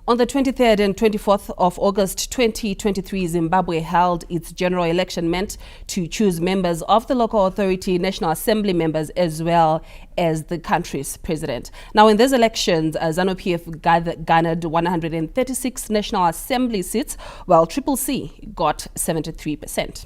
On the 23rd and 24th of August 2023, Zimbabwe held its general election meant to choose members of the local authority, National Assembly members, as well as the country's president. Now, in these elections, ZANU-PF garnered 136 National Assembly seats, while CCC got 73%.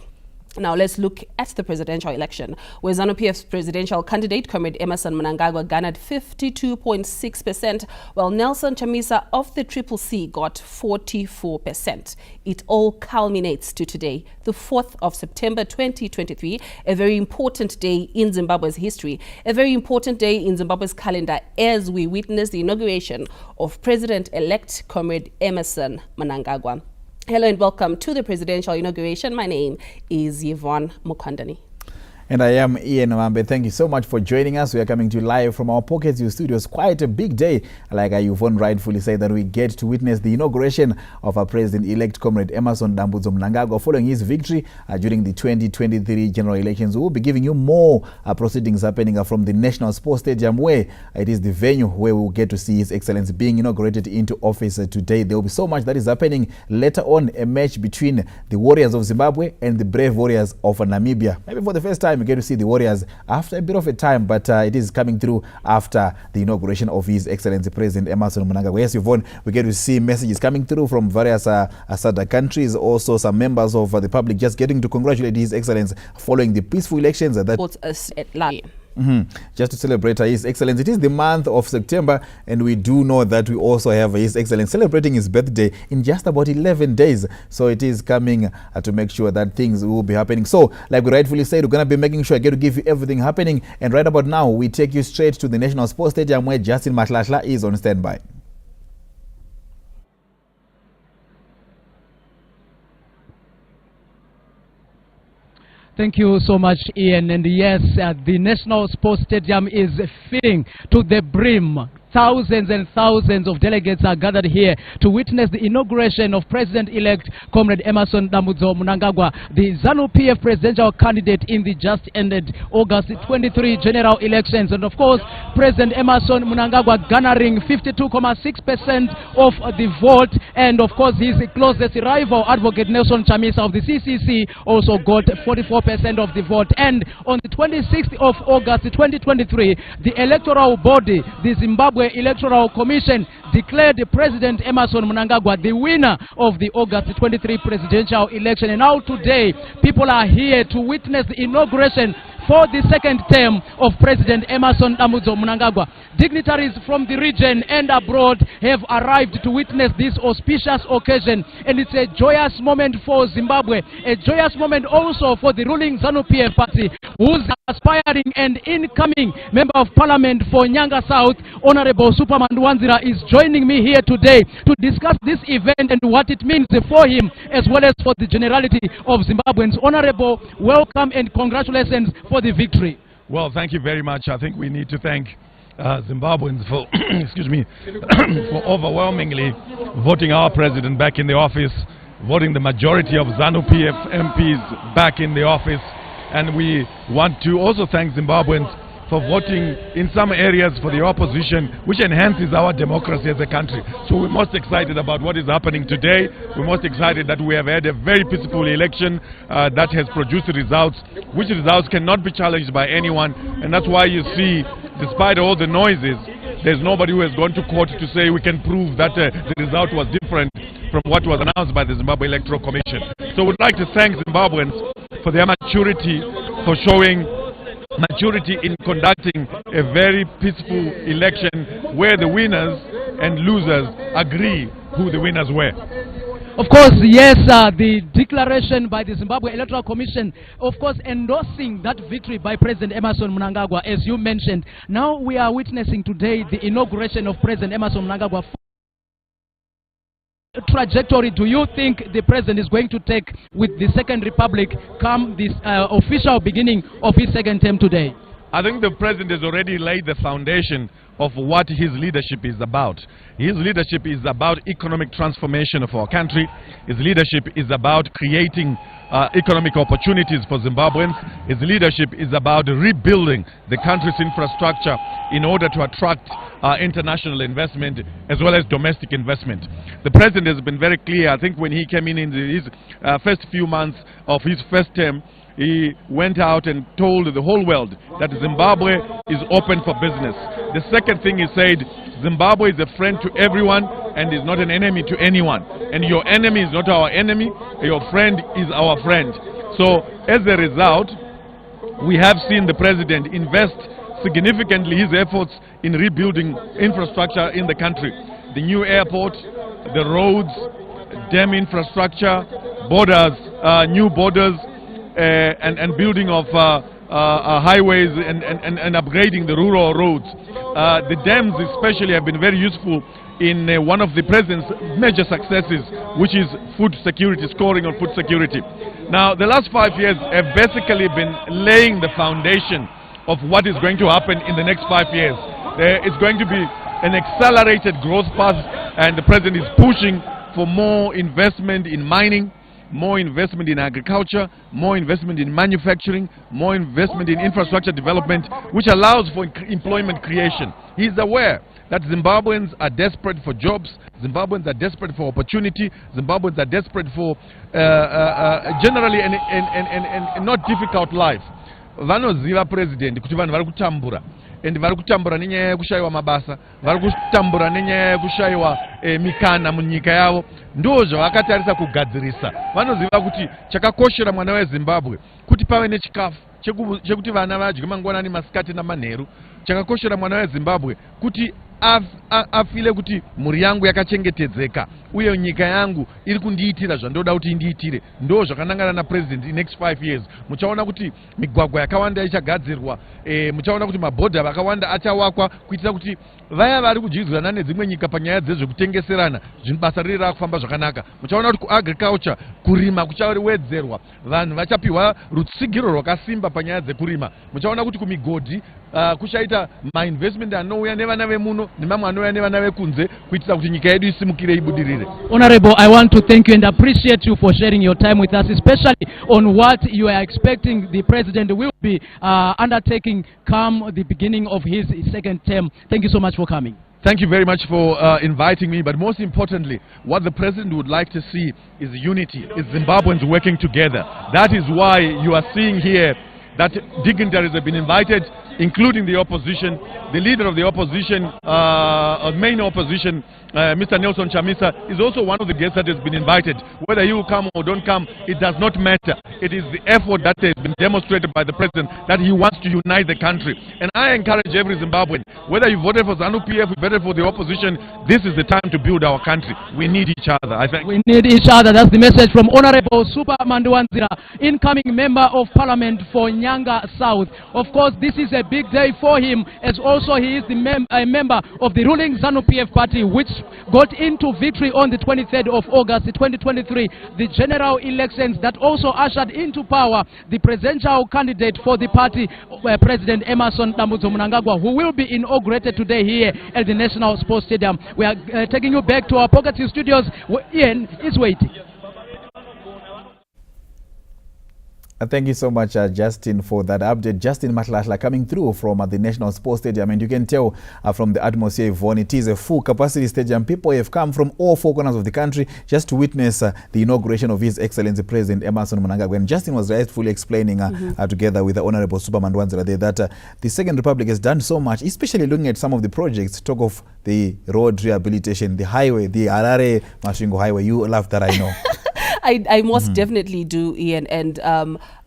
Now, let's look at the presidential election, where ZANU-PF's presidential candidate, Comrade Emmerson Mnangagwa, garnered 52.6%, while Nelson Chamisa of the CCC got 44%. It all culminates to today, the 4th of September 2023, a very important day in Zimbabwe's history, a very important day in Zimbabwe's calendar, as we witness the inauguration of President-elect Comrade Emmerson Mnangagwa. Hello and welcome to the presidential inauguration. My name is Yvonne Mukandani. And I am Ian Wambe. Thank you so much for joining us. We are coming to you live from our Pocket View studios. Quite a big day, like Yvonne rightfully said, that we get to witness the inauguration of our President-elect Comrade Emmerson Mnangagwa following his victory during the 2023 general elections. We will be giving you more proceedings happening from the National Sports Stadium, where it is the venue where we will get to see His Excellency being inaugurated into office today. There will be so much that is happening. Later on, a match between the Warriors of Zimbabwe and the Brave Warriors of Namibia. Maybe for the first time, we get to see the Warriors after a bit of a time, but it is coming through after the inauguration of His Excellency President Emmerson Mnangagwa. Yes, Yvonne, we get to see messages coming through from various SADC countries, also some members of the public just getting to congratulate His Excellency following the peaceful elections that just to celebrate His Excellency. It is the month of September, and we do know that we also have His Excellency celebrating his birthday in just about 11 days. So it is coming to make sure that things will be happening. So, like we rightfully said, we're going to be making sure I get to give you everything happening. And right about now, we take you straight to the National Sports Stadium, where Justin Mahlahla is on standby. Thank you so much, Ian. And yes, the National Sports Stadium is filling to the brim. Thousands and thousands of delegates are gathered here to witness the inauguration of President-elect Comrade Emmerson Mnangagwa, the ZANU-PF presidential candidate in the just ended August 23 general elections. And of course, President Emmerson Mnangagwa garnering 52.6% of the vote. And of course, his closest rival, Advocate Nelson Chamisa of the CCC, also got 44% of the vote. And on the 26th of August 2023, the electoral body, the Zimbabwe Electoral Commission, declared President Emmerson Mnangagwa the winner of the August 23 presidential election. And now today, people are here to witness the inauguration for the second term of President Emmerson Mnangagwa. Dignitaries from the region and abroad have arrived to witness this auspicious occasion, and it's a joyous moment for Zimbabwe, a joyous moment also for the ruling ZANU-PF party, whose aspiring and incoming Member of Parliament for Nyanga South, Honorable Superman Wanzira, is joining me here today to discuss this event and what it means for him as well as for the generality of Zimbabweans. Honorable, welcome and congratulations for the victory. Well, thank you very much. I think we need to thank Zimbabweans for excuse me for overwhelmingly voting our president back in the office, voting the majority of ZANU-PF MPs back in the office. And we want to also thank Zimbabweans for voting in some areas for the opposition, which enhances our democracy as a country. So we're most excited about what is happening today. We're most excited that we have had a very peaceful election that has produced results, which results cannot be challenged by anyone. And that's why you see, despite all the noises, there's nobody who has gone to court to say we can prove that the result was different from what was announced by the Zimbabwe Electoral Commission. So we'd like to thank Zimbabweans for their maturity, for showing maturity in conducting a very peaceful election where the winners and losers agree who the winners were. Of course, yes, the declaration by the Zimbabwe Electoral Commission, of course, endorsing that victory by President Emmerson Mnangagwa, as you mentioned. Now we are witnessing today the inauguration of President Emmerson Mnangagwa. Trajectory do you think the president is going to take with the Second Republic come this official beginning of his second term today? I think the president has already laid the foundation of what his leadership is about. His leadership is about economic transformation of our country. His leadership is about creating economic opportunities for Zimbabweans. His leadership is about rebuilding the country's infrastructure in order to attract international investment as well as domestic investment. The president has been very clear. I think when he came in his first few months of his first term, he went out and told the whole world that Zimbabwe is open for business. The second thing he said, Zimbabwe is a friend to everyone and is not an enemy to anyone. And your enemy is not our enemy, your friend is our friend. So as a result, we have seen the president invest significantly his efforts in rebuilding infrastructure in the country. The new airport, the roads, dam infrastructure, borders, new borders, and building of highways and upgrading the rural roads. The dams especially have been very useful in one of the president's major successes, which is food security, scoring on food security. Now, the last 5 years have basically been laying the foundation of what is going to happen in the next 5 years. It's going to be an accelerated growth path, and the president is pushing for more investment in mining, more investment in agriculture, more investment in manufacturing, more investment in infrastructure development, which allows for employment creation. He is aware that Zimbabweans are desperate for jobs, Zimbabweans are desperate for opportunity, Zimbabweans are desperate for generally a not difficult life. Vanoziva president kuti vanhu vari kutambura, and vari kutambura nenyaya yekushaiwa mabasa, vari kutambura nenyaya yekushaiwa mikana munyika yavo. Ndo zvavakatarisa kugadzirisa. Vanoziva kuti chakakoshera mwana weZimbabwe kuti pave nechikafu chekuti vana vadye mangwanani, masikati namanheru. Chakakoshera mwana weZimbabwe kuti afile kuti mhuri yangu yakachengetedzeka uye nyika yangu iri kundiitira zvandoda kuti indiitire. Ndo zvakanangana na president in next 5 years. Muchaona kuti migwagwa yakawanda ichagadzirwa, muchaona kuti mabhodha akawanda achawakwa kuitira kuti vaya vari kudyidzana nedzimwe nyika panyaya dzezvekutengeserana basa riri rakufamba zvakanaka. Muchaona kuti kuagriculture, kurima kuchawedzerwa, vanhu vachapiwa rutsigiro rwakasimba panyaya dzekurima. Muchaona kuti kumigodhi kuchaita mainvestment anouya nevana vemuno nemamwe anouya nevana vekunze kuitira kuti nyika yedu isimukire ibudirire. Honorable, I want to thank you and appreciate you for sharing your time with us, especially on what you are expecting the president will be undertaking come the beginning of his second term. Thank you so much for coming. Thank you very much for inviting me, but most importantly, what the president would like to see is unity, is Zimbabweans working together. That is why you are seeing here that dignitaries have been invited, including the opposition. The leader of the opposition, main opposition, Mr. Nelson Chamisa, is also one of the guests that has been invited. Whether you come or don't come, it does not matter. It is the effort that has been demonstrated by the president that he wants to unite the country. And I encourage every Zimbabwean, whether you voted for ZANU-PF, you voted for the opposition, this is the time to build our country. We need each other, I think. We need each other. That's the message from Honorable Super Mandwanzira, incoming Member of Parliament for Nyanga South. Of course, this is a big day for him, as also he is the a member of the ruling ZANU-PF party, which got into victory on the 23rd of August 2023, the general elections that also ushered into power the presidential candidate for the party, President Emmerson Mnangagwa, who will be inaugurated today here at the National Sports Stadium. We are taking you back to our Pocket Studios, where Ian is waiting. Thank you so much, Justin, for that update. Justin Matlashla coming through from the National Sports Stadium. And you can tell from the atmosphere, Yvonne, it is a full capacity stadium. People have come from all four corners of the country just to witness the inauguration of His Excellency President Emmerson Mnangagwa. And Justin was rightfully explaining together with the Honorable Super Mandwanzira there that the Second Republic has done so much, especially looking at some of the projects. Talk of the road rehabilitation, the highway, the Harare Masvingo Highway. You love that, I know. I most definitely do, Ian. And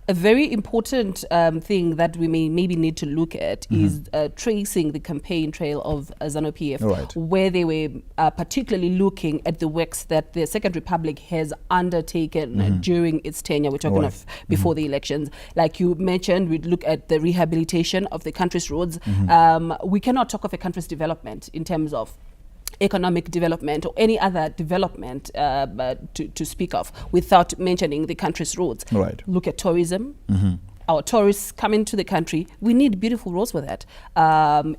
A very important thing that we maybe need to look at is tracing the campaign trail of ZANU-PF, where they were particularly looking at the works that the Second Republic has undertaken during its tenure. We're talking of before the elections. Like you mentioned, we'd look at the rehabilitation of the country's roads. We cannot talk of a country's development in terms of economic development or any other development to speak of without mentioning the country's roads. Look at tourism. Our tourists come into the country. We need beautiful roads for that.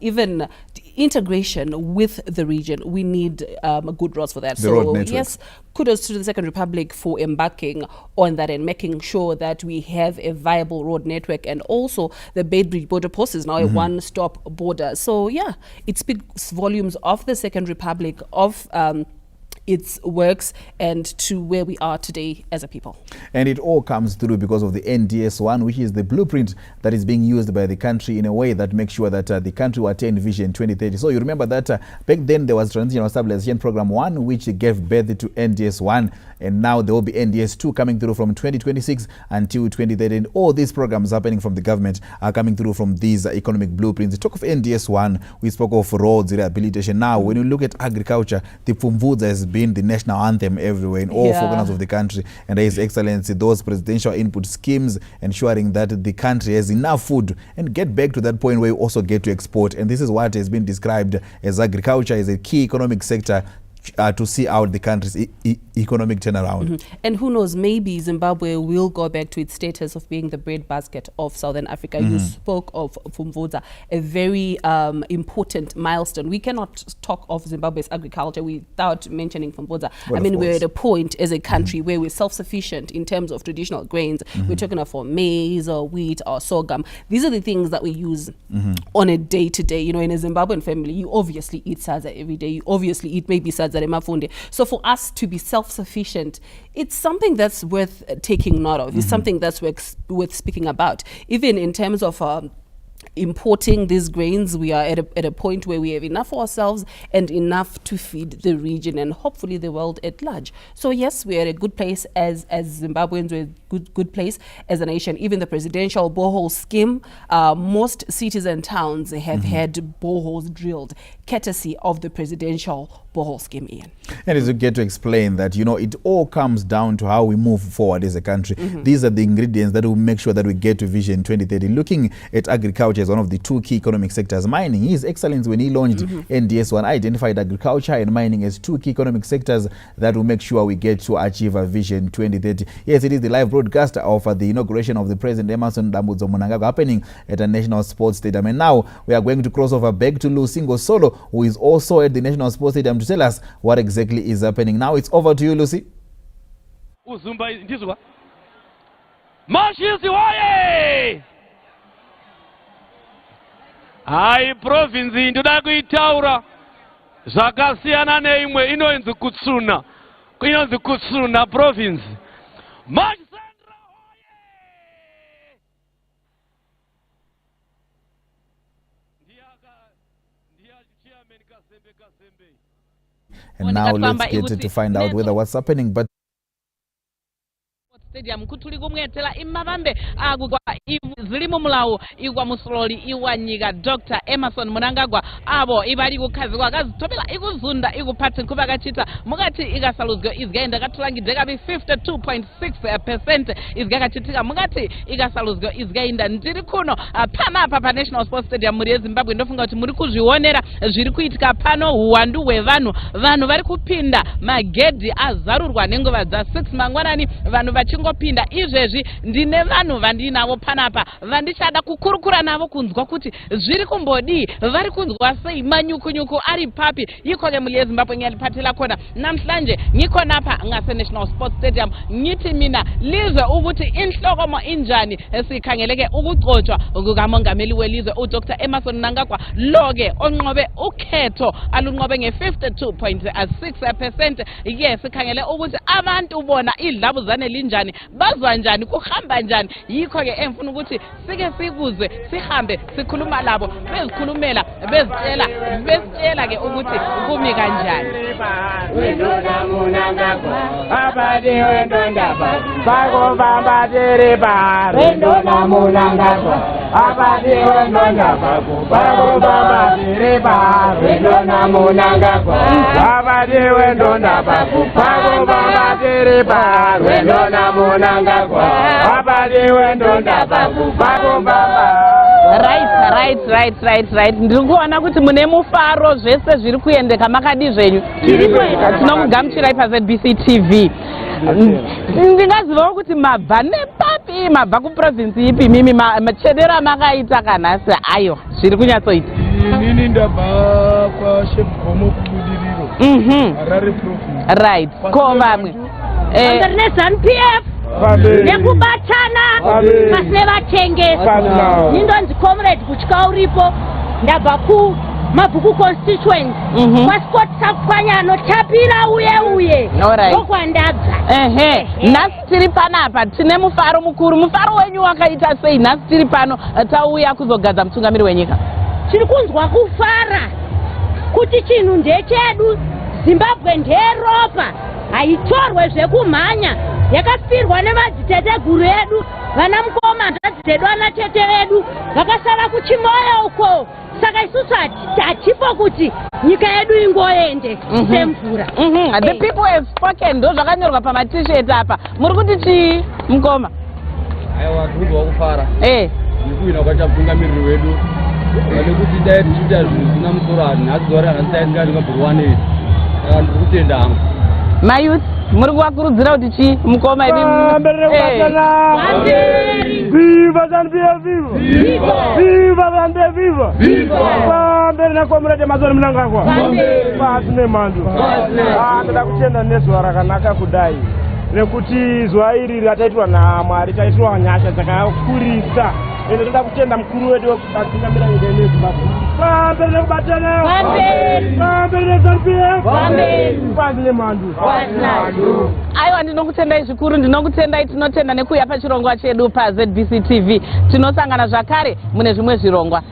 Even integration with the region, we need good roads for that. So yes, kudos to the Second Republic for embarking on that and making sure that we have a viable road network, and also the Beitbridge border post is now a one-stop border. So yeah, it speaks volumes of the Second Republic, of its works, and to where we are today as a people. And it all comes through because of the NDS1, which is the blueprint that is being used by the country in a way that makes sure that the country will attain Vision 2030. So you remember that back then there was Transitional Stabilization Program 1, which gave birth to NDS1, and now there will be NDS2 coming through from 2026 until 2030. And all these programs happening from the government are coming through from these economic blueprints. Talk of NDS1, we spoke of roads, rehabilitation. Now, when you look at agriculture, the Pfumvudza has been the national anthem everywhere in all 4 corners of the country, and His Excellency, those presidential input schemes ensuring that the country has enough food, and get back to that point where you also get to export. And this is what has been described as agriculture as a key economic sector to see out the country's economic turnaround. And who knows, maybe Zimbabwe will go back to its status of being the breadbasket of Southern Africa. You spoke of Pfumvudza, a very important milestone. We cannot talk of Zimbabwe's agriculture without mentioning Pfumvudza. I mean, we're at a point as a country where we're self-sufficient in terms of traditional grains. We're talking of maize or wheat or sorghum. These are the things that we use on a day-to-day. You know, in a Zimbabwean family, you obviously eat sadza every day. You obviously eat maybe sadza. So for us to be self-sufficient, it's something that's worth taking note of. It's something that's worth speaking about. Even in terms of importing these grains, we are at a point where we have enough for ourselves and enough to feed the region and hopefully the world at large. So yes, we are at a good place as Zimbabweans. We're a good place as a nation. Even the presidential borehole scheme, most cities and towns have had boreholes drilled, courtesy of the presidential borehole scheme, Ian. And as you get to explain that, you know, it all comes down to how we move forward as a country. These are the ingredients that will make sure that we get to Vision 2030. Looking at agriculture as one of the 2 key economic sectors, mining, His Excellency, when he launched NDS1, identified agriculture and mining as 2 key economic sectors that will make sure we get to achieve a Vision 2030. Yes, it is the live broadcast of the inauguration of the President Emmerson Mnangagwa happening at a National Sports Stadium. And now we are going to cross over back to Lucy Solo, who is also at the National Sports Stadium, to tell us what exactly is happening. Now it's over to you, Lucy. Hai province ndoda kuitaura zvakasiyana neimwe inonzi kutsuna province. And now let's get to find out whether what's happening. But stadium kutuli kumwetela imavambe agugwa zilimu mulawo igwa musololi iwanyiga Dr. Emmerson Mnangagwa abo ibali kukhazikwa kazitobela ikuzunda ikuphathe kuba kachita mukati ikasaluzgo izgaenda katulangide kabi 52.6% izgakachitika mukati ikasaluzgo izgaenda ndiri kuno pana pa National Sports Stadium muri Zimbabwe ndofunga kuti muri kuzvionera zviri kuitika pano uwandu hwevanhu vari kupinda magedhi azarurwa nenguva dza 6 mangwanani vanhu vachingopinda izvezvi ndine vanhu vandinavo panapa vandichada kukurukura navo kunzwa kuti zviri kumbodi vari kunzwa sei manyukunyuku ari papi ikole muri Zimbabwe nyalipatela kona namhlanje ngikho napha ngase National Sports Stadium ngithi mina lize ukuthi inhlokomo injani esikhangeleke ukucotshwa kukamongameli welizwe uDr. Emmerson Mnangagwa loke onqobe ukhetho alunqobe nge52.6%. Yes, sikhangele ukuthi abantu bona idlabuzane linjani bazwa njani kuhamba njani yikho ke engifuna ukuthi sike sikuzwe sihambe sikhuluma labo bezikhulumela bezitshela ke ukuthi kumi kanjani. Abadi wendondaba bako bamba dereba wendona munangazwa abadi wendondaba bako bamba dereba wendona munangazwa abadi wendondaba bako bamba dereba wendona munangazwa abadi wendondaba bako bamba. Right. Ndiri kuona kuti mune mufaro zvese zviri kuendeka makadi zvenyu. Tinokugamuchirai paZBC TV. Ndingazivawo kuti mabva nepapi, mabva kuprovinsi ipi mimi machedera makaita kanhasi ayo zviri kunyatsoita. Inini ndabva kwaShebgomo kubudiriro. Harare province. Right. Ko vamwe. NPF. Nekubatana pasine vatengesi. Nindonzi comrade kutya uripo ndabva kumabhuku constituency kwaScott Sapwanyano tapira uye ndokwandabva. Nhasi tiri panapa tine mufaro mukuru. Mufaro wenyu wakaita sei nhasi tiri pano tauya kuzogadza mutungamiri wenyika? Tiri kunzwa kufara kuti chinhu ndechedu, Zimbabwe nderopa, haitorwe zvekumhanya, yakafirwa nemadziteteguru edu, vana mukoma madzitedu ana tete edu vakasara kuchimoyo uko. Saka isusu hatipo kuti nyika yedu ingoende semvura. The people have spoken. Ndo zvakanyorwa pama-t-shirt apa. Muri kuti chii mukoma? Aiwa kunzwa kufara. Ndikuina kwacha mutungamiriri wedu. Nekuti dai tichiita zvinhu zvisina musoro nhasi zuva ranhasi taisingadi kabhurwane idzi. Saka ndiri kutenda hangu. Mayouth, muri kuvakurudzira kuti chii mukoma ivi? Viva Zambia, viva! Viva Zambia, viva! Mbere na comrade Emmerson Mnangagwa. Pasine mandu. Ndoda kutenda nezuva rakanaka kudai. Nekuti zuva iri rataitwa naMwari, taitwa nyasha dzakakurisa. Ndoda kutenda mukuru wedu akatungamira nyika yedu yeZimbabwe. Mbere nekubatana. Mbere Zambia. Pasine mandu. Aiwa, ndinokutendai zvikuru, ndinokutendai. Tinotenda nekuuya pachirongwa chedu paZBC TV. Tinosangana zvakare mune zvimwe zvirongwa.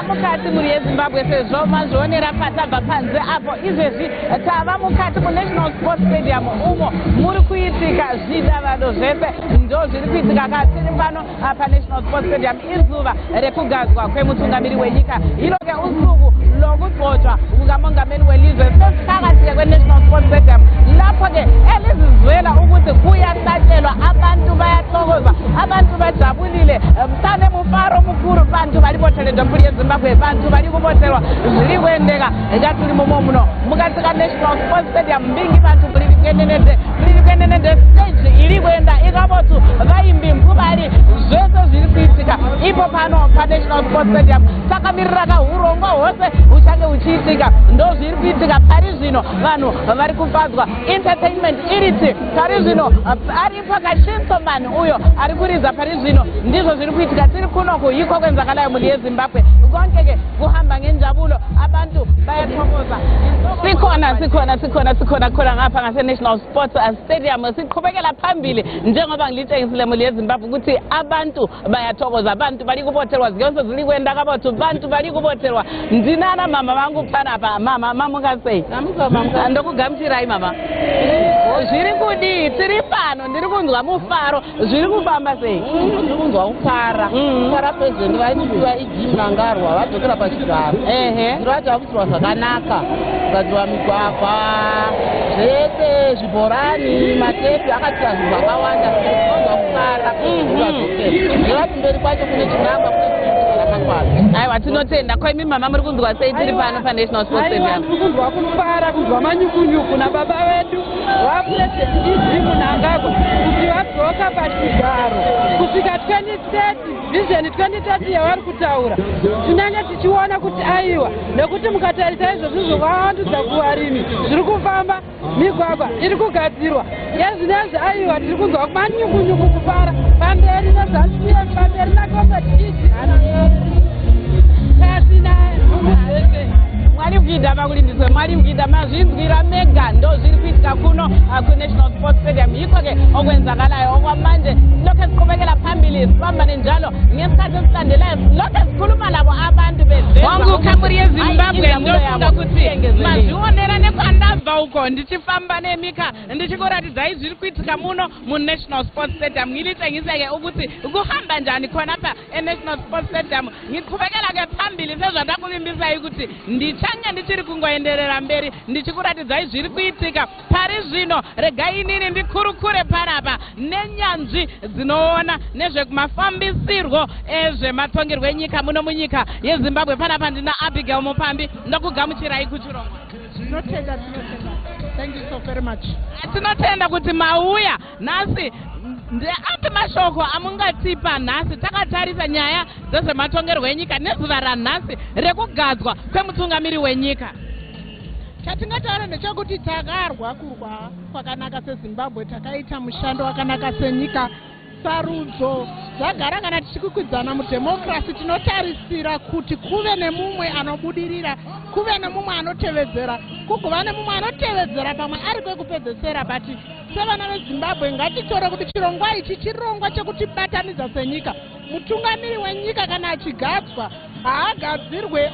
Mukati muri yeZimbabwe sezvo mazvionera patabva panze apo izvezvi tava mukati muNational Sports Stadium umo muri kuitika zvidavado zvese ndo zviri kuitika katiri pano paNational Sports Stadium izuva rekugadzwa kwemutungamiri wenyika. Iro ke usuku lokugqotshwa kukamongameli welizwe sesiphakathi kweNational Sports Stadium lapho ke elizizwela ukuthi kuyahlatshelwa, abantu bayathokoza, abantu bajabulile, msane mufaro mukuru, bantu balibothelwa mbuli yeZimbabwe, bantu balikubotelwa zviri kuendeka ngatiri mumo muno mukati kaNational Sports Stadium. Mbingi bantu buli kuendenede stage iri kuenda ikabotu vaimbi mkubari zvese zviri kuitika ipo pano paNational Sports Stadium. Takamirira kahurongwa hwose huchange huchiitika ndo zviri kuitika pari zvino. Vanhu vari kufadzwa, entertainment iriti pari zvino, aripo kashinsoman uyo ari kuriza pari zvino, ndizvo zviri kuitika. Tiri kunoku iko kwenzakalayo muri yeZimbabwe konkeke kuhamba ngenjabulo, abantu bayathokoza. Sikhona khona ngapha ngaseNational Sports Stadium siqhubekela phambili njengoba ngilitshengisile muri yeZimbabwe ukuthi abantu bayathokoza, abantu bali kubotelwa, zonke zili kuenda kabothu, abantu bali kubotelwa. Ndinana mama vangu panapa, mama mukasei ndokugamuchirai mama. Zviri kudi tiri pano, ndiri kunzwa mufaro, zviri kufamba sei? Ndiri kunzwa kufara. Kufara president vaitwa Mnangagwa vadzokera pachigaro. Zviro vachakutirwa zvakanaka, kugadzirwa migwagwa, zvese zvibhorani, matepi, akaitwa zvinhu zvakawanda. Ndinonzwa kufara vadzokera. Zvivati mberi kwacho kune chinangwa rakakwana. Aiwa, tinotenda. Kwa imi mama muri kunzwa sei tiri pano paNational Sports Stadium? Tiri kunzwa kufara, kunzwa manyukunyuku nababa vedu vapresident Mnangagwa kuti vadzoka pachigaro kusvika 2030 vision 2030 yavari kutaura tinenge tichiona kuti aiwa nekuti mukatarisa izvozvi zvakawandudza kuvarimi zviri kufamba migwagwa iri kugadzirwa yezvinezvi aiwa tiri kunzwa kumanyukunyuku kufara pamberi nezanupf pamberi nakosachiiti kasina umuzese mwari kuita pakulindiswe mwari kuita mazvinzwira mega ndo zviri kuitika kuno kunational sports stadium yiko-ke okwenzakalayo okwamanje lokhu siqhubekela phambili sihamba nenjalo ngesikhathi esilandelayo lokhu sikhuluma labo abantu bezonke yezimbabwe ndofunda kuti mazvionera nekwandabva uko ndichifamba nemika ndichikuratidzai zviri kuitika muno munational sports stadium ngilitshengiseke ukuthi kuhamba njani khona pa enational sports stadium ngiqhubekela-ke phambili sezvandakuvimbisai kuti ndichange ndichiri kungoenderera mberi ndichikuratidzai zviri kuitika pari zvino regai inini ndikurukure panapa nenyanzvi dzinoona nezvekumafambisirwo ezvematongerwo enyika muno munyika yezimbabwe panapa ndina Abigail Mupambi ndokugamuchirai kuchirongo. Tinotenda. Thank you so very much. Tinotenda kuti mauya nhasi ndeapi mashoko amungatipa nhasi takatarisa nyaya dzezvematongerwo enyika nezuva ranhasi rekugadzwa kwemutungamiri wenyika. Chatingataura ndechekuti takarwa kurwa kwakanaka sezimbabwe takaita mushando wakanaka senyika sarudzo dzagara kana tichikwikwidza mudhemokirasi tinotarisira kuti kuve nemumwe anobudirira kuve nemumwe anotevedzera kugova nemumwe anotevedzera pamwe ari kwekupedzesera but sevana vezimbabwe ngatitore kuti chirongwa ichi chirongwa chekutibatanidza senyika mutungamiri wenyika kana achigadzwa haagadzirwe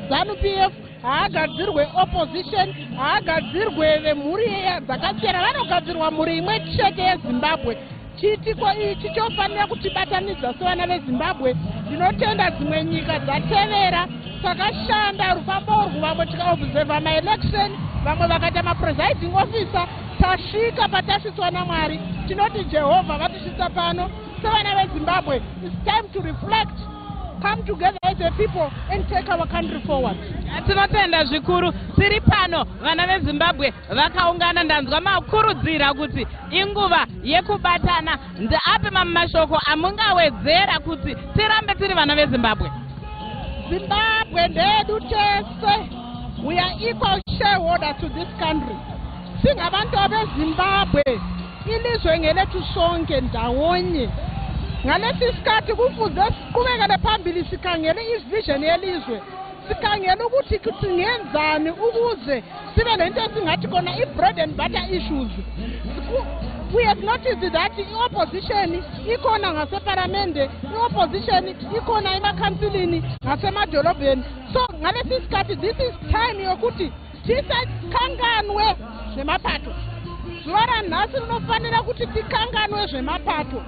ZANU-PF haagadzirwe opposition haagadzirwe vemhuri dzakasiyana vanogadzirwa mhuri imwe chete yezimbabwe chiitiko ichi chofanira kutibatanidza sevana vezimbabwe ndinotenda dzimwe nyika dzatevera takashanda rufambo urwu vamwe tikaobserva maelection vamwe vakaita mapresiding officer tasvika patasvitswa naMwari tinoti Jehovha vatisvitsa pano sevana vezimbabwe it's time to reflect come together as a people and take our country forward. Tinotenda zvikuru tiri pano vana vezimbabwe vakaungana ndanzwa makurudzira kuti inguva yekubatana ndeapi mamashoko amungawedzera kuti tirambe tiri vana vezimbabwe. Zimbabwe ndedu tese we are equal shareholders to this country singabantu abezimbabwe ilizwe ngelethu sonke ndawonye ngalesi sikhathi kufuze siqhubekele phambili sikhangele ivision yelizwe sikhangele ukuthi singenzani ukuze sibe lento esingathi khona i-bread and butter issues. We have noticed that i-opposition ikhona ngasepalamende i-opposition ikhona emakhansilini ngasemadolobheni so ngalesi sikhathi this is time yokuthi sikhanganwe zvemaphatho zuva ranhasi rinofanira kuti tikhanganwe zvemaphatho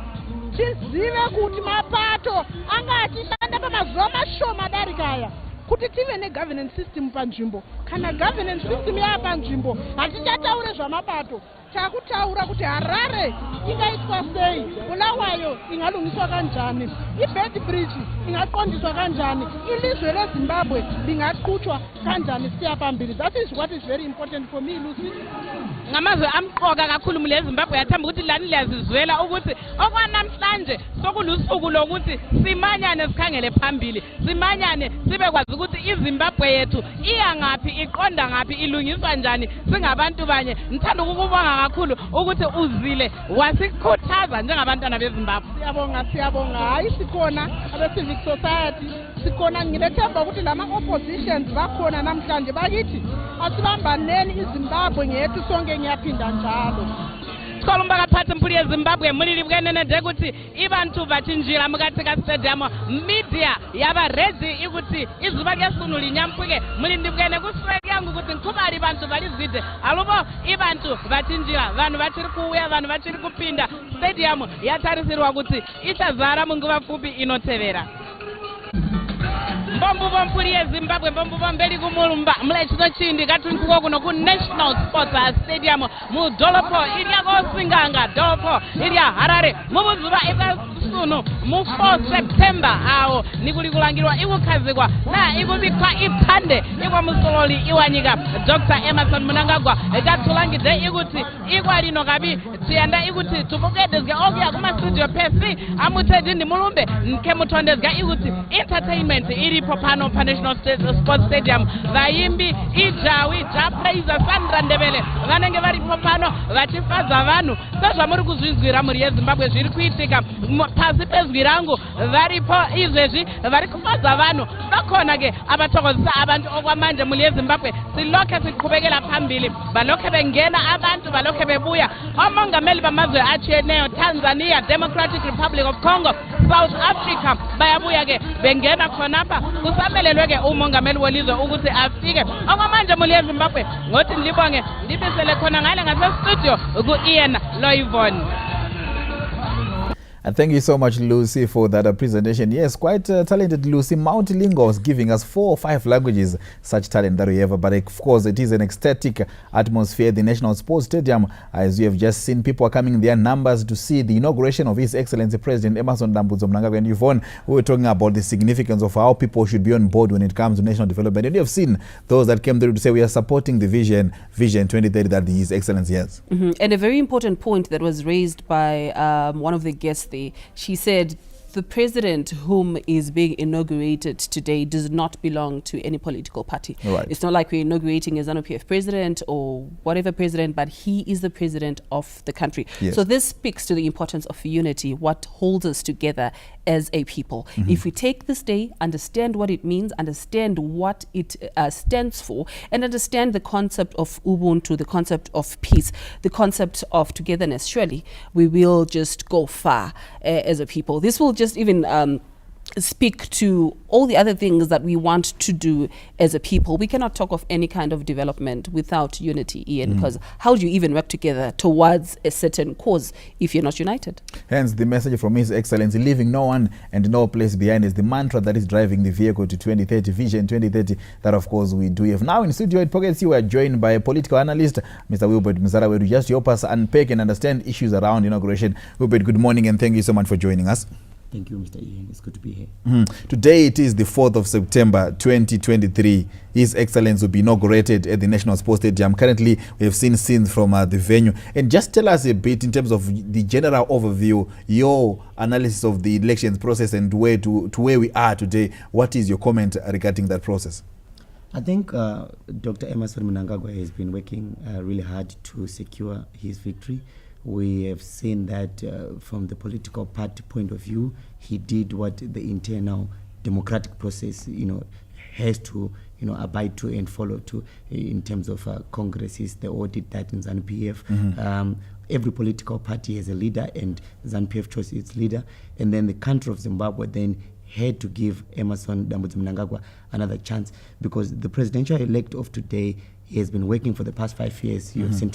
tizive kuti mapato angatishanda pamazuva mashoma darika aya kuti tive negovernance system panzvimbo kana governance system yapanzvimbo hatichataure zvamapato takutaura kuti Harare ingaitwa sei Bulawayo ingalungiswa kanjani ibed bridge ingaqondiswa kanjani ilizwe leZimbabwe lingaqhutshwa kanjani siya phambili. That is what is very important for me Lucy. Ngamazwe amqoka kakhulu mule Zimbabwe yathamba ukuthi lani liyazizwela ukuthi okwanamhlanje sokulusuku lokuthi simanyane sikhangele phambili simanyane sibe kwazi ukuthi iZimbabwe yethu iya ngaphi iqonda ngaphi ilungiswa njani singabantu banye. Ngithanda ukubonga kakhulu ukuthi uzile wasikhuthaza njengabantwana beZimbabwe. Siyabonga hayi sikhona abe civic society sikhona ngilethemba ukuthi lama oppositions bakhona namhlanje bakithi asibambaneni iZimbabwe ngethu sonke ngiyaphinda njalo. Sikolumba kaphathe mpuli yeZimbabwe mulili bwenene kuti ibantu vachinjira mukati ka stadium media yaba ready ikuti izuba lyasunula inyampuke mulindi bwene kusweka yangu kuti nkubali bantu balizide alubo ibantu vachinjira vanhu vachiri kuuya vanhu vachiri kupinda stadium yatarisirwa kuti ichazara munguva pfupi inotevera. mbombu bompuli yezimbabwe mbombu bombeli kumulumba mlechino chindi katunkuko kuno ku National Sports Stadium mu dolopo ilyakosinganga dolopo ilya Harare mubuzuba ikasunu mu 4 September awo nikulangirwa ikukhazikwa na ikubikwa iphande ikwa musololi iwanyika Dr. Emerson Mnangagwa katulangide ikuti ikwalino kabi tiyanda ikuti tumukedezga okuya kuma studio pesi amutedi ndi mulumbe nke mutondezga ikuti entertainment ilipo pano pa National Sports Stadium vayimbi ijawi japraiza Sandra Ndebele vanenge varipo pano vachifaza vanhu sezvamuri kuzvizwira muri yeZimbabwe zviri kuitika pasi pezwi rangu varipo izvezvi vari kufaza vanhu vakona ke abathokozisa abantu okwamanje muri yeZimbabwe silokhe siqhubekela phambili balokhe bengena abantu balokhe bebuya omongameli bamazwe atshiyeneyo Tanzania, Democratic Republic of Congo, South Africa bayabuya ke bengena khonapha kusamelelwe ke umongameli welizwe ukuthi afike okwamanje muri yeZimbabwe ngothi ndibonge ndibisele khona ngale ngasestudio ku-Ian Loivon. Thank you so much, Lucy, for that presentation. Yes, quite talented, Lucy. Multilingual is giving us 4 or 5 languages, such talent that we have. But of course, it is an ecstatic atmosphere at the National Sports Stadium. As you have just seen, people are coming in their numbers to see the inauguration of His Excellency President Emmerson Mnangagwa. And Yvonne, we were talking about the significance of how people should be on board when it comes to national development. And you have seen those that came through to say we are supporting the Vision 2030 that His Excellency has. And a very important point that was raised by one of the guests. She said the president whom is being inaugurated today does not belong to any political party. Right. It's not like we're inaugurating a ZANU-PF president or whatever president, but he is the president of the country. Yes. So this speaks to the importance of unity, what holds us together as a people. If we take this day, understand what it means, understand what it stands for, and understand the concept of Ubuntu, the concept of peace, the concept of togetherness, surely we will just go far as a people. This will just even speak to all the other things that we want to do as a people. We cannot talk of any kind of development without unity, Ian, because how do you even work together towards a certain cause if you're not united? Hence the message from His Excellency, leaving no one and no place behind, is the mantra that is driving the vehicle to 2030, Vision 2030, that of course we do have. Now in studio at Pockets, we are joined by a political analyst, Mr. Wilbert Mzarawe, to just help us unpack and understand issues around inauguration. Wilbert, good morning and thank you so much for joining us. Thank you, Mr. Ian. It's good to be here. Today it is the 4th of September 2023. His Excellency will be inaugurated at the National Sports Stadium. Currently, we have seen scenes from the venue. And just tell us a bit in terms of the general overview, your analysis of the elections process and where to where we are today. What is your comment regarding that process? I think Dr. Emerson Mnangagwa has been working really hard to secure his victory. We have seen that from the political party point of view, he did what the internal democratic process, has to, abide to and follow to in terms of congresses. They all did that in ZANU-PF. Every political party has a leader, and ZANU-PF chose its leader. And then the country of Zimbabwe then had to give Emmerson Mnangagwa another chance, because the presidential elect of today, he has been working for the past 5 years. You have seen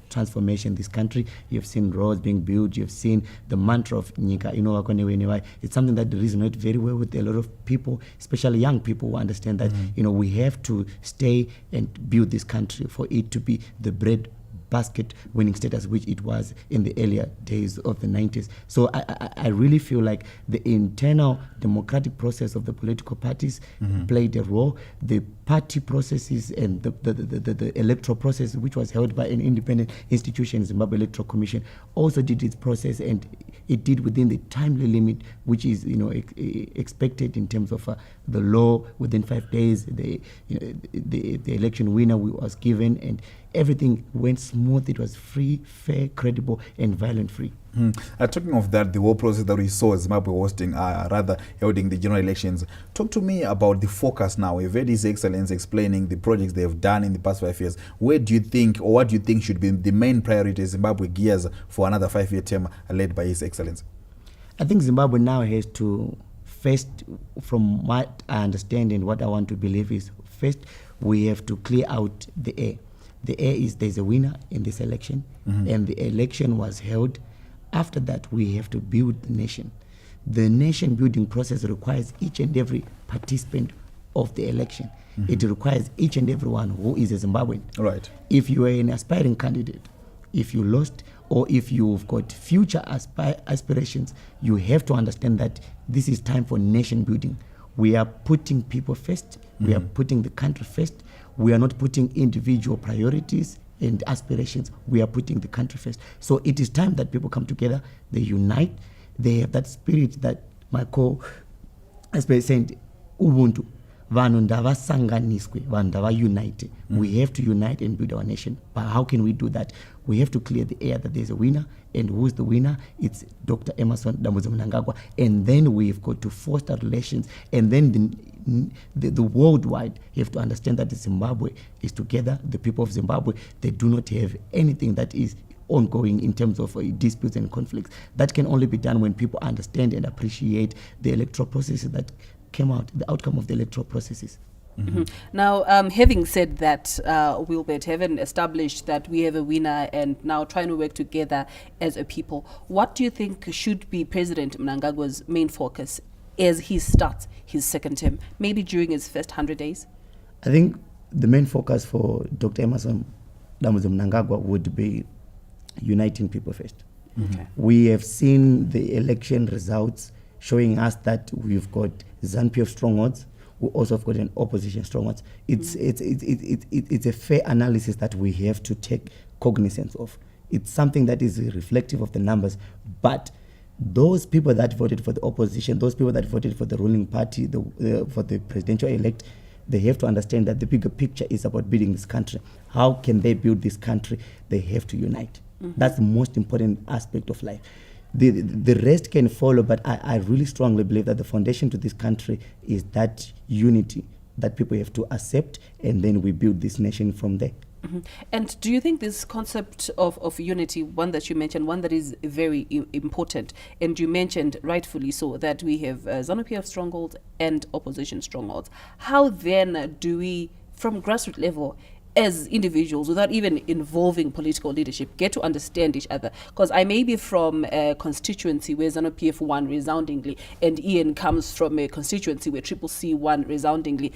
transformation in this country. You have seen roads being built. You have seen the mantra of Nika. It's something that resonates very well with a lot of people, especially young people who understand that we have to stay and build this country for it to be the bread basket winning status which it was in the earlier days of the 90s. So I really feel like the internal democratic process of the political parties played a role. The party processes and the electoral process, which was held by an independent institution, Zimbabwe Electoral Commission, also did its process, and it did within the timely limit which is expected in terms of the law. Within 5 days the election winner was given, and everything went smooth. It was free, fair, credible, and violent free. Talking of that, the whole process that we saw Zimbabwe holding the general elections, talk to me about the focus now. We've heard His Excellency explaining the projects they have done in the past 5 years. Where do you think, or what do you think should be the main priority Zimbabwe gears for another 5-year term led by His Excellency? I think Zimbabwe now has to, first, from what I understand and what I want to believe is, first, we have to clear out the air. The air is there's a winner in this election, and the election was held. After that, we have to build the nation. The nation building process requires each and every participant of the election. It requires each and everyone who is a Zimbabwean. Right. If you are an aspiring candidate, if you lost, or if you've got future aspirations, you have to understand that this is time for nation building. We are putting people first. We are putting the country first. We are not putting individual priorities and aspirations. We are putting the country first. So it is time that people come together, they unite, they have that spirit that my co-aspirant said, Ubuntu. Vanhu ndavasanganiswe, vanhu ndavaunite. We have to unite and build our nation. But how can we do that? We have to clear the air that there's a winner. And who's the winner? It's Dr. Emmerson Mnangagwa. And then we've got to foster relations. And then the worldwide have to understand that Zimbabwe is together. The people of Zimbabwe, they do not have anything that is ongoing in terms of disputes and conflicts. That can only be done when people understand and appreciate the electoral processes that came out, the outcome of the electoral processes. Now, having said that, Wilbert, having established that we have a winner and now trying to work together as a people, what do you think should be President Mnangagwa's main focus as he starts his second term, maybe during his first 100 days? I think the main focus for Dr. Emmerson Mnangagwa would be uniting people first. We have seen the election results showing us that we've got ZANU-PF strongholds. We also have got an opposition strongholds. It's a fair analysis that we have to take cognizance of. It's something that is reflective of the numbers, but those people that voted for the opposition, those people that voted for the ruling party, for the presidential elect, they have to understand that the bigger picture is about building this country. How can they build this country? They have to unite. That's the most important aspect of life. The rest can follow, but I really strongly believe that the foundation to this country is that unity that people have to accept, and then we build this nation from there. And do you think this concept of unity, one that you mentioned, one that is very important, and you mentioned rightfully so that we have ZANU-PF strongholds and opposition strongholds, how then do we, from grassroots level, as individuals, without even involving political leadership, get to understand each other? Because I may be from a constituency where ZANU-PF won resoundingly, and Ian comes from a constituency where Triple C won resoundingly.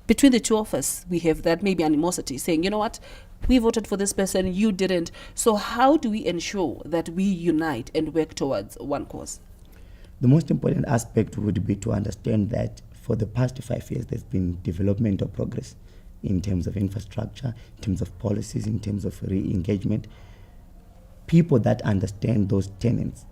Between the two of us, we have that maybe animosity, saying, you know what, we voted for this person, you didn't. So how do we ensure that we unite and work towards one cause? The most important aspect would be to understand that for the past 5 years, there's been developmental progress in terms of infrastructure, in terms of policies, in terms of re-engagement. People that understand those tenets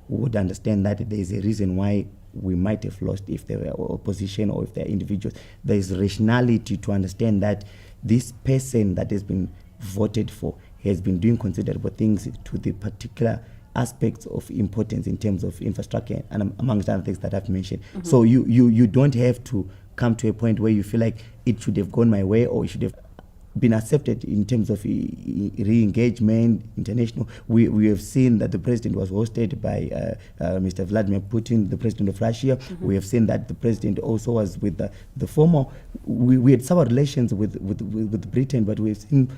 would understand that there is a reason why we might have lost if they were opposition or if they're individuals. There is rationality to understand that this person that has been voted for has been doing considerable things to the particular aspects of importance in terms of infrastructure and amongst other things that I've mentioned. So you don't have to come to a point where you feel like it should have gone my way or it should have been accepted in terms of re-engagement, international. We have seen that the president was hosted by Mr. Vladimir Putin, the president of Russia. We have seen that the president also was with the former. We had some relations with Britain, but we've seen.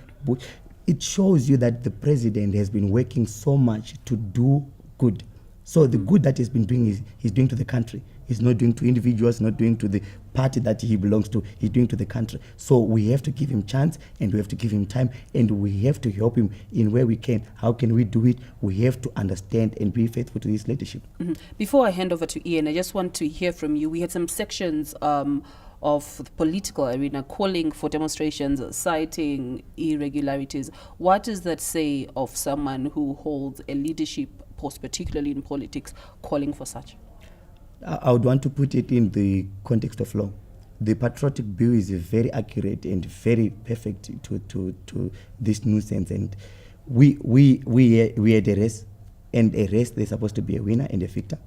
It shows you that the president has been working so much to do good. So the good that he's been doing he's doing to the country. He's not doing to individuals, not doing to the party that he belongs to. He's doing to the country. So we have to give him chance, and we have to give him time, and we have to help him in where we can. How can we do it? We have to understand and be faithful to his leadership. Before I hand over to Ian, I just want to hear from you. We had some sections of the political arena calling for demonstrations, citing irregularities. What does that say of someone who holds a leadership post, particularly in politics, calling for such? I would want to put it in the context of law. The patriotic bill is very accurate and very perfect to this nuisance. And we had a race, and a race there's supposed to be a winner and a victor.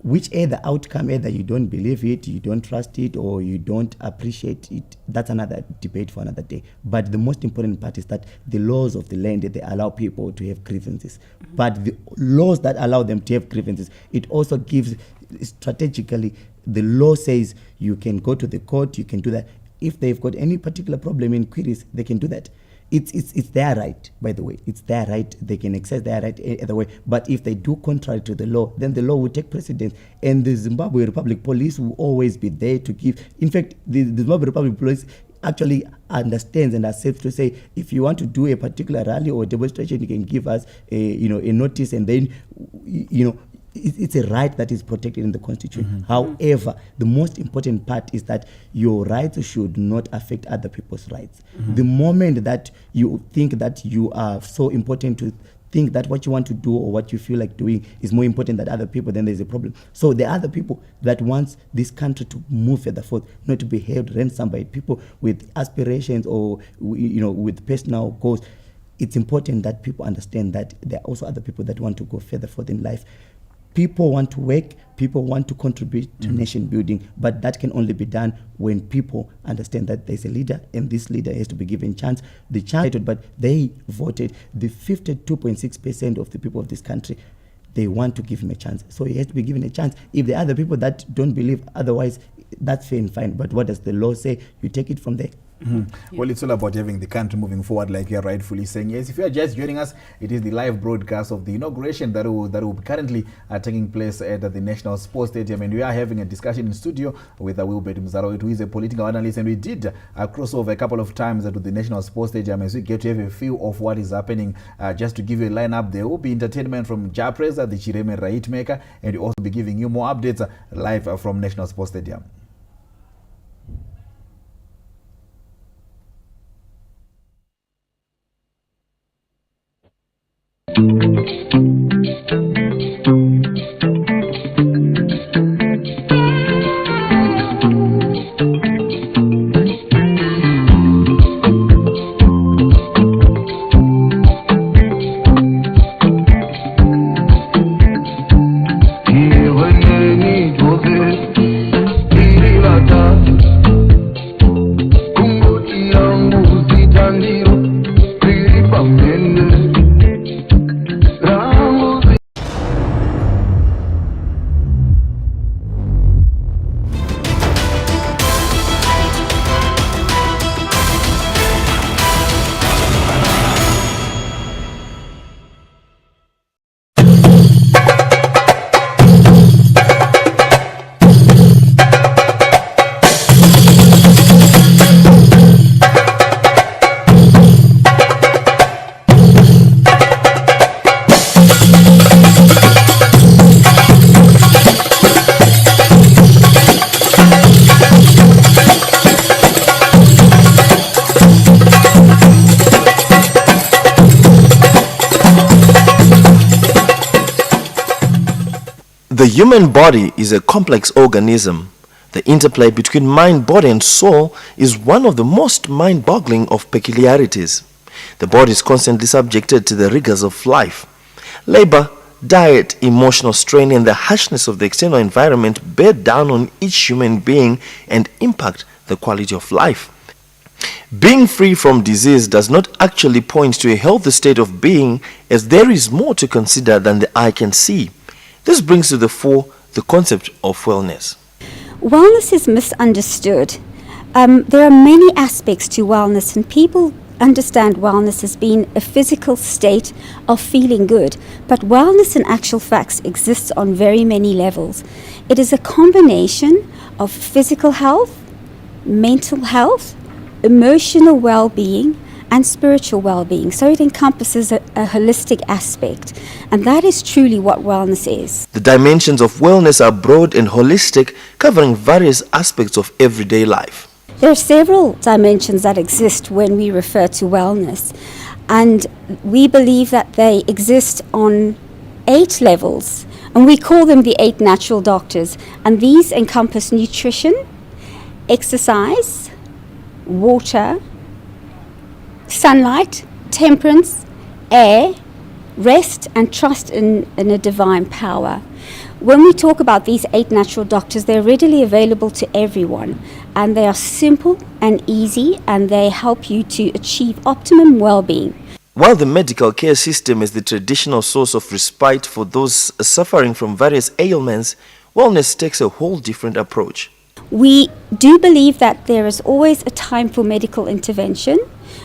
Whichever outcome, either you don't believe it, you don't trust it, or you don't appreciate it, that's another debate for another day. But the most important part is that the laws of the land, they allow people to have grievances. But the laws that allow them to have grievances, it also gives strategically, the law says you can go to the court, you can do that. If they've got any particular problem in queries, they can do that. It's their right, by the way. It's their right. They can access their right either way. But if they do contrary to the law, then the law will take precedence. And the Zimbabwe Republic Police will always be there to give. In fact, the Zimbabwe Republic Police actually understands and are safe to say, if you want to do a particular rally or demonstration, you can give us a notice, and then it's a right that is protected in the Constitution. However, the most important part is that your rights should not affect other people's rights. The moment that you think that you are so important to think that what you want to do or what you feel like doing is more important than other people, then there's a problem. So the other people that wants this country to move further forth, not to be held ransom by people with aspirations or with personal goals, it's important that people understand that there are also other people that want to go further forth in life. People want to work, people want to contribute to nation building, but that can only be done when people understand that there's a leader, and this leader has to be given chance. The chance, but they voted, the 52.6% of the people of this country, they want to give him a chance. So he has to be given a chance. If the other people that don't believe otherwise, that's fair and fine. But what does the law say? You take it from there. Well, it's all about having the country moving forward, like you're rightfully saying. Yes, if you are just joining us, it is the live broadcast of the inauguration that will be currently taking place at the National Sports Stadium, and we are having a discussion in studio with Wilbert Mzaro, who is a political analyst, and we did cross over a couple of times to the National Sports Stadium as we get to have a feel of what is happening. Just to give you a lineup, there will be entertainment from Japreza, the Chireme Right Maker, and we'll also be giving you more updates live from National Sports Stadium. The human body is a complex organism. The interplay between mind, body, and soul is one of the most mind-boggling of peculiarities. The body is constantly subjected to the rigors of life. Labor, diet, emotional strain, and the harshness of the external environment bear down on each human being and impact the quality of life. Being free from disease does not actually point to a healthy state of being, as there is more to consider than the eye can see. This brings to the fore the concept of wellness. Wellness is misunderstood. There are many aspects to wellness, and people understand wellness as being a physical state of feeling good. But wellness in actual facts exists on very many levels. It is a combination of physical health, mental health, emotional well-being, and spiritual well-being. So it encompasses a holistic aspect, and that is truly what wellness is. The dimensions of wellness are broad and holistic, covering various aspects of everyday life. There are several dimensions that exist when we refer to wellness, and we believe that they exist on 8 levels, and we call them the 8 natural doctors, and these encompass nutrition, exercise, water, sunlight, temperance, air, rest, and trust in a divine power. When we talk about these 8 natural doctors, they're readily available to everyone, and they are simple and easy, and they help you to achieve optimum well-being. While the medical care system is the traditional source of respite for those suffering from various ailments, wellness takes a whole different approach. We do believe that there is always a time for medical intervention.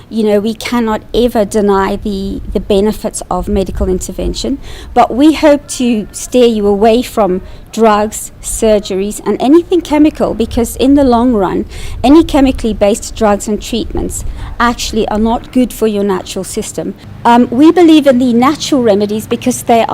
You know, we cannot ever deny the benefits of medical intervention, but we hope to steer you away from drugs, surgeries, and anything chemical, because in the long run, any chemically based drugs and treatments actually are not good for your natural system. We believe in the natural remedies because they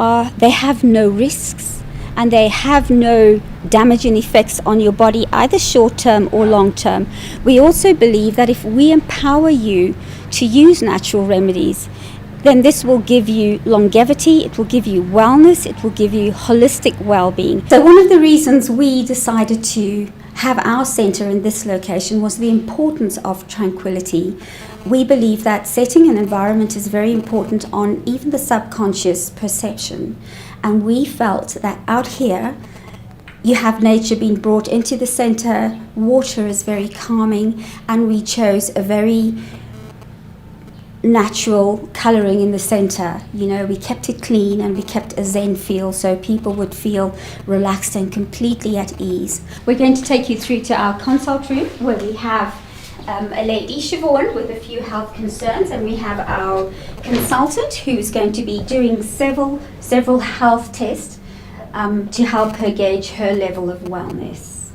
have no risks and they have no damaging effects on your body, either short term or long term. We also believe that if we empower you to use natural remedies, then this will give you longevity, it will give you wellness, it will give you holistic well-being. So one of the reasons we decided to have our centre in this location was the importance of tranquility. We believe that setting an environment is very important on even the subconscious perception. And we felt that out here, you have nature being brought into the centre, water is very calming, and we chose a very natural colouring in the centre. You know, we kept it clean and we kept a zen feel so people would feel relaxed and completely at ease. We're going to take you through to our consult room where we have a lady, Siobhan, with a few health concerns, and we have our consultant who's going to be doing several health tests to help her gauge her level of wellness.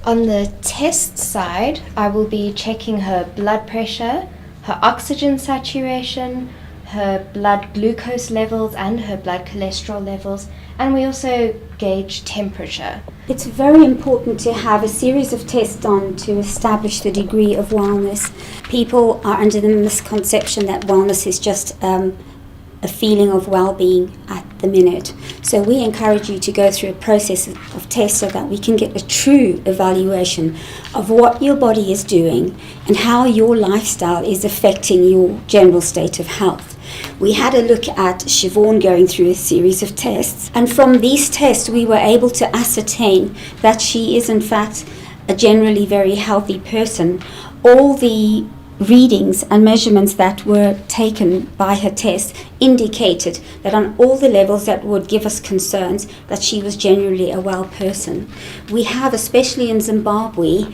On the test side, I will be checking her blood pressure, her oxygen saturation, her blood glucose levels and her blood cholesterol levels, and we also gauge temperature. It's very important to have a series of tests done to establish the degree of wellness. People are under the misconception that wellness is just a feeling of well-being at the minute. So we encourage you to go through a process of tests so that we can get a true evaluation of what your body is doing and how your lifestyle is affecting your general state of health. We had a look at Siobhan going through a series of tests, and from these tests we were able to ascertain that she is in fact a generally very healthy person. All the readings and measurements that were taken by her test indicated that on all the levels that would give us concerns that she was generally a well person. We have, especially in Zimbabwe,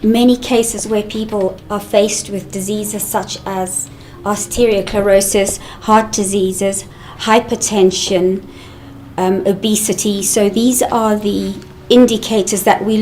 many cases where people are faced with diseases such as osteosclerosis, heart diseases, hypertension, obesity. So these are the indicators that we look